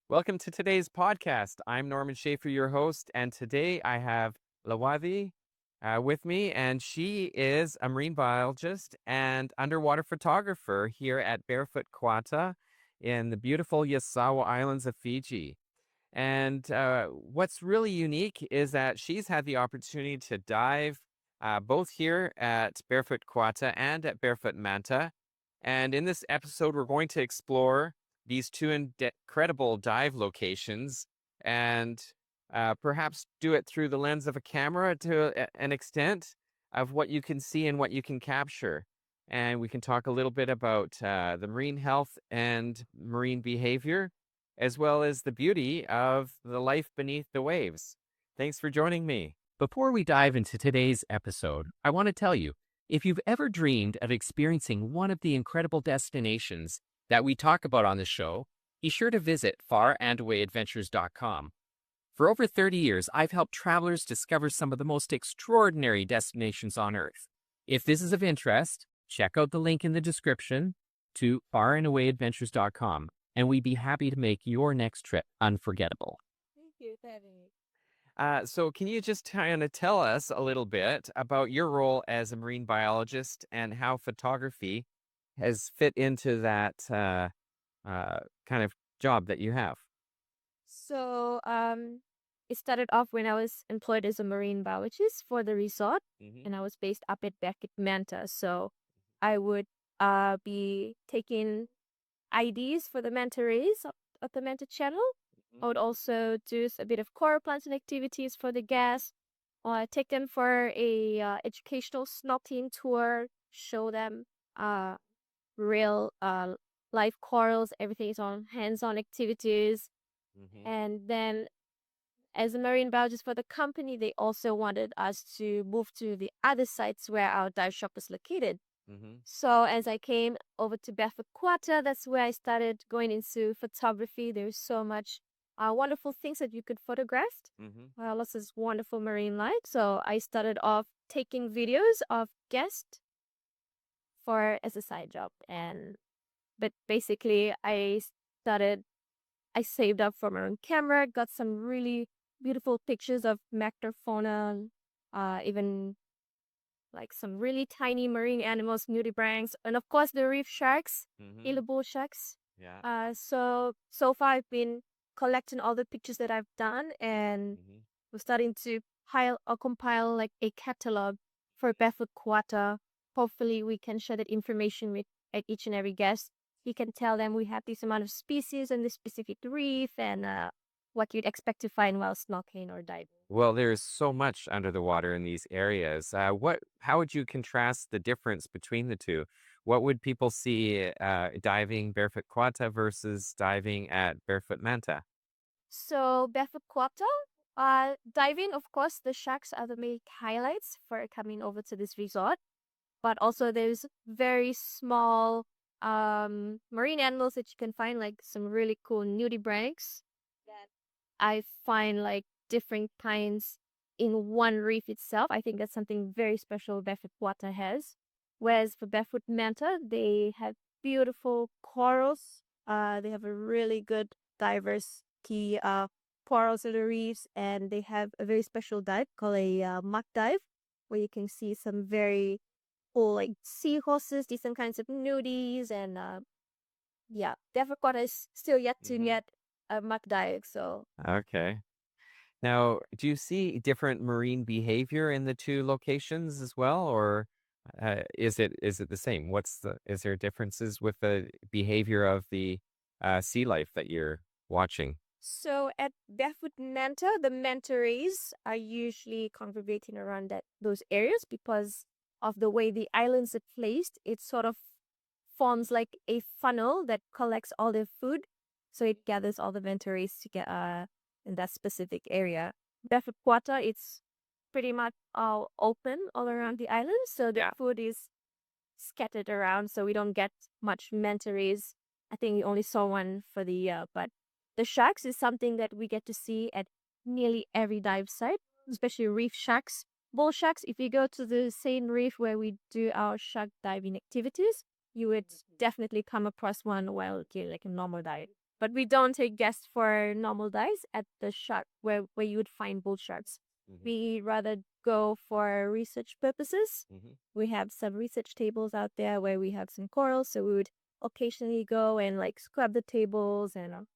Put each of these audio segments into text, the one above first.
Welcome to today's podcast. I'm Norman Schafer, your host, and today I have Lawi with me, and she is a marine biologist and underwater photographer here at Barefoot Kuata in the beautiful Yasawa Islands of Fiji. And what's really unique is that she's had the opportunity to dive both here at Barefoot Kuata and at Barefoot Manta. And in this episode, we're going to explore these two incredible dive locations and perhaps do it through the lens of a camera to an extent of what you can see and what you can capture. And we can talk a little bit about the marine health and marine behavior, as well as the beauty of the life beneath the waves. Thanks for joining me. Before we dive into today's episode, I want to tell you, if you've ever dreamed of experiencing one of the incredible destinations that we talk about on the show, be sure to visit farandawayadventures.com. For over 30 years, I've helped travelers discover some of the most extraordinary destinations on Earth. If this is of interest, check out the link in the description to farandawayadventures.com, and we'd be happy to make your next trip unforgettable. Thank you for having me. So can you just kind of tell us a little bit about your role as a marine biologist and how photography has fit into that kind of job that you have? So, it started off when I was employed as a marine biologist for the resort, Mm-hmm. and I was based up at Barefoot Manta. So, I would be taking IDs for the manta rays of the manta channel. I would also do a bit of coral planting activities for the guests, or take them for a educational snorkeling tour, show them uh real live corals. Everything is on hands-on activities. Mm-hmm. And then as a marine biologist for the company, they also wanted us to move to the other sites where our dive shop is located. Mm-hmm. So as I came over to Barefoot Kuata, that's where I started going into photography. There's so much wonderful things that you could photograph. Mm-hmm. Lots of wonderful marine life. So I started off taking videos of guests for as a side job. But basically I saved up for my own camera, got some really beautiful pictures of macrofauna, even like some really tiny marine animals, nudibranchs, and of course the reef sharks, Mm-hmm. bull sharks. Yeah. So far I've been collecting all the pictures that I've done, and Mm-hmm. we're starting to pile or compile like a catalog for Barefoot Kuata. Hopefully we can share that information with at each and every guest. You can tell them we have this amount of species on this specific reef, and what you'd expect to find while snorkeling or diving. Well, there's so much under the water in these areas. How would you contrast the difference between the two? What would people see diving Barefoot Quata versus diving at Barefoot Manta? So Barefoot Kuata, diving, of course, the sharks are the main highlights for coming over to this resort. But also there's very small marine animals that you can find, like some really cool nudibranchs that I find like different kinds in one reef itself. I think that's something very special Barefoot Water has. Whereas for Barefoot Manta, they have beautiful corals. They have a really good diverse key corals in the reefs, and they have a very special dive called a muck dive, where you can see some very cool like seahorses, different kinds of nudies, and yeah, Barefoot is still yet to Mm-hmm. get a muck dive. So Okay. Now, do you see different marine behavior in the two locations as well, or is it the same? Is there differences with the behavior of the sea life that you're watching? So at Barefoot Manta, the manta rays are usually congregating around those areas because of the way the islands are placed. It sort of forms like a funnel that collects all their food, so it gathers all the manta rays together in that specific area. Barefoot Quarter, it's pretty much all open all around the island, so the Yeah. food is scattered around, so we don't get much manta rays. I think we only saw one for the year, but the sharks is something that we get to see at nearly every dive site, especially reef sharks. Bull sharks, if you go to the same reef where we do our shark diving activities, you would definitely come across one while doing like a normal dive. But we don't take guests for normal dives at the shark where you would find bull sharks. Hmm. We rather go for research purposes. Hmm. We have some research tables out there where we have some corals, so we would occasionally go and like scrub the tables and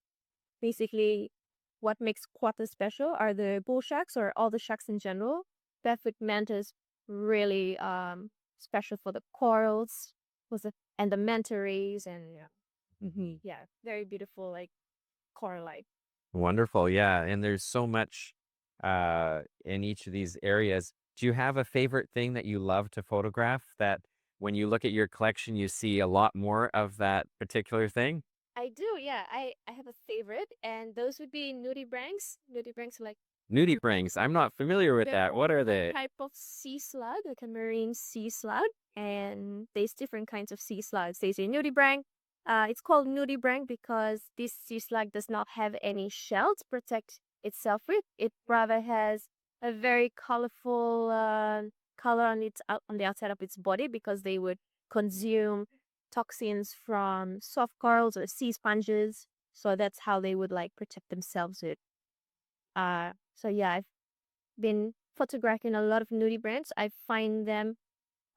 basically what makes Kuata special are the bull sharks or all the sharks in general. Barefoot Manta is really special for the corals and the manta rays and yeah, very beautiful like coral life. Wonderful. Yeah. And there's so much in each of these areas. Do you have a favorite thing that you love to photograph that when you look at your collection, you see a lot more of that particular thing? I do, yeah. I have a favorite, and those would be nudibranchs. Nudibranchs are like Nudibranchs. I'm not familiar with they're that. What are a they? type of sea slug, like a marine sea slug, and there's different kinds of sea slugs. There's a nudibranch. It's called nudibranch because this sea slug does not have any shell to protect itself with. It rather has a very colorful color on on the outside of its body because they would consume toxins from soft corals or sea sponges. So that's how they would like protect themselves with. So yeah, I've been photographing a lot of nudibranchs. I find them,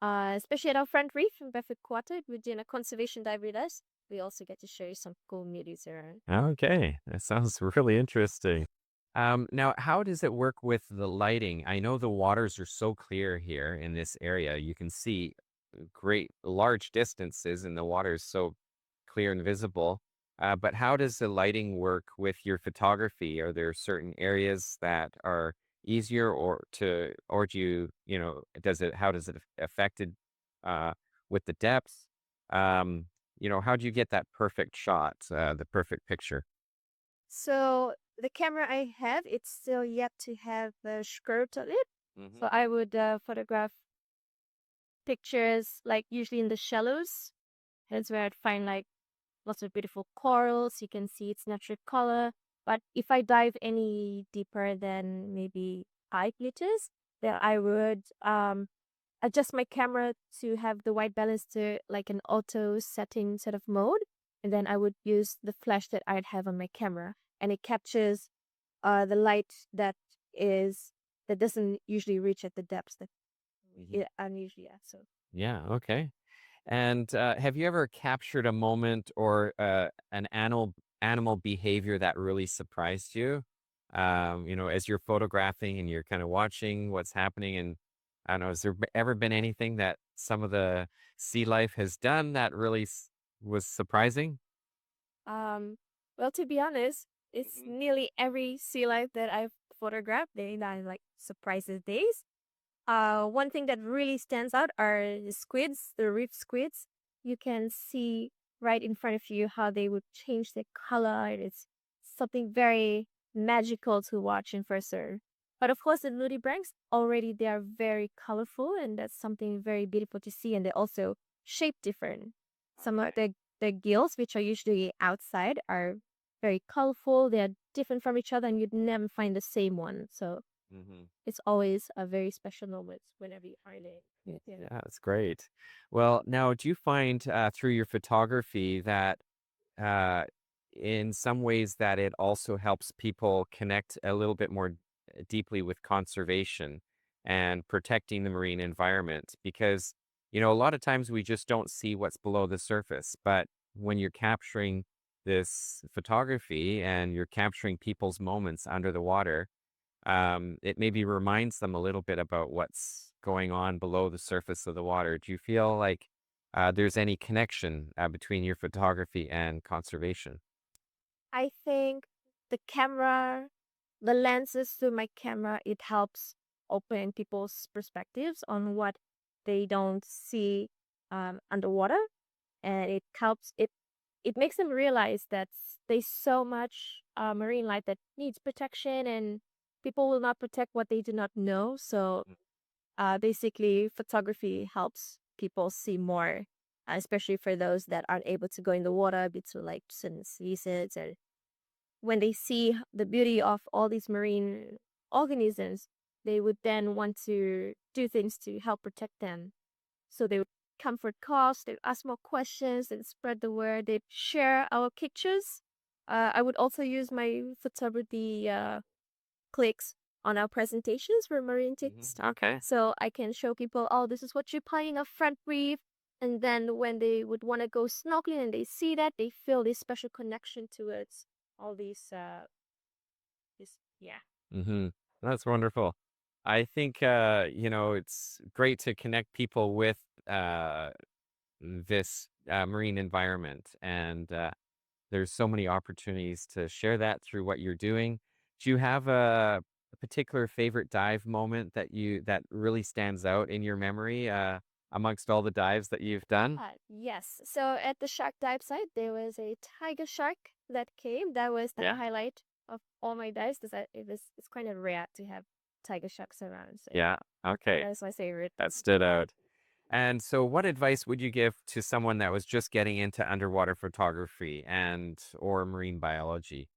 especially at our front reef in Barefoot Kuata, we're doing a conservation dive with us. We also get to show you some cool nudies around. Okay, that sounds really interesting. Now, how does it work with the lighting? I know the waters are so clear here in this area. You can see great large distances, and the water is so clear and visible. But how does the lighting work with your photography? Are there certain areas that are easier, or do how does it affected uh, with the depth? Um, how do you get that perfect shot, the perfect picture? So the camera I have, it's still yet to have a skirt on it. Hmm. So I would photograph pictures like usually in the shallows. That's where I'd find like lots of beautiful corals. You can see its natural color. But if I dive any deeper than maybe 5 meters, then I would adjust my camera to have the white balance to like an auto setting sort of mode. And then I would use the flash that I'd have on my camera. And it captures the light is that doesn't usually reach at the depths that Hmm. it unusually at. So Yeah. Okay. And have you ever captured a moment or an animal behavior that really surprised you? As you're photographing and you're kind of watching what's happening, and I don't know, has there ever been anything that some of the sea life has done that really was surprising? Um, well, to be honest, it's Hmm. nearly every sea life that I've photographed. They are like surprises days. One thing that really stands out are the squids, the reef squids. You can see right in front of you how they would change their color. It's something very magical to watch in person. But of course, the nudibranchs already they are very colorful, and that's something very beautiful to see. And they also shape different. Some of the gills, which are usually outside, are very colorful. They are different from each other, and you'd never find the same one. So Hmm. it's always a very special moment whenever you find it. Yeah. Yeah, that's great. Well, now, do you find through your photography that uh, in some ways that it also helps people connect a little bit more deeply with conservation and protecting the marine environment? Because, a lot of times we just don't see what's below the surface. But when you're capturing this photography and you're capturing people's moments under the water, it maybe reminds them a little bit about what's going on below the surface of the water. Do you feel like there's any connection between your photography and conservation? I think the camera, the lenses to my camera, it helps open people's perspectives on what they don't see underwater, and it makes them realize that there's so much marine life that needs protection, and people will not protect what they do not know. So basically, photography helps people see more, especially for those that aren't able to go in the water due to like certain seasons. And when they see the beauty of all these marine organisms, they would then want to do things to help protect them. So they would comfort cause, they would ask more questions, and spread the word, they'd share our pictures. I would also use my photography clicks on our presentations for marine text. Okay. So I can show people, oh, this is what you're playing a front reef. And then when they would want to go snorkeling and they see that, they feel this special connection towards all these, yeah. Mm-hmm. That's wonderful. I think it's great to connect people with this marine environment, and there's so many opportunities to share that through what you're doing. Do you have a particular favorite dive moment that really stands out in your memory amongst all the dives that you've done? Yes. So at the shark dive site, there was a tiger shark that came. That was the Yeah. highlight of all my dives because it's kind of rare to have tiger sharks around. So Yeah. Okay. that's my favorite. That stood out. And so, what advice would you give to someone that was just getting into underwater photography and or marine biology?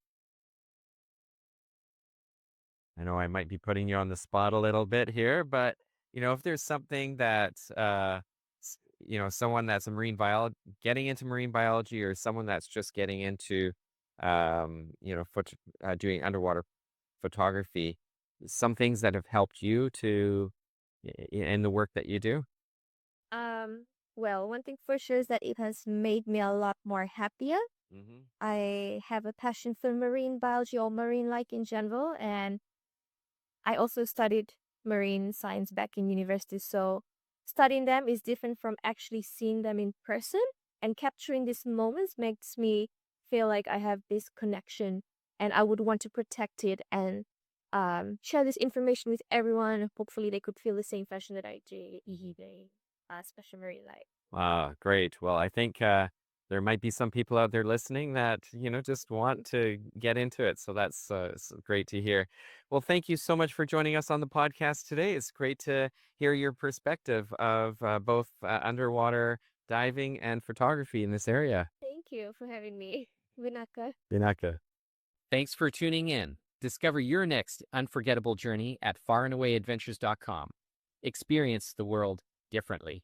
I know I might be putting you on the spot a little bit here, but if there's something that someone that's a marine biologist getting into marine biology, or someone that's just getting into doing underwater photography, some things that have helped you in the work that you do. Um, well, one thing for sure is that it has made me a lot more happier. Hmm. I have a passion for marine biology or marine life in general, and I also studied marine science back in university. So studying them is different from actually seeing them in person. And capturing these moments makes me feel like I have this connection and I would want to protect it and share this information with everyone. Hopefully, they could feel the same passion that I do. Special marine life. Ah, great. Well, I think there might be some people out there listening that, just want to get into it. So that's great to hear. Well, thank you so much for joining us on the podcast today. It's great to hear your perspective of both underwater diving and photography in this area. Thank you for having me. Vinaka. Binaka. Thanks for tuning in. Discover your next unforgettable journey at farandawadventures.com. Experience the world differently.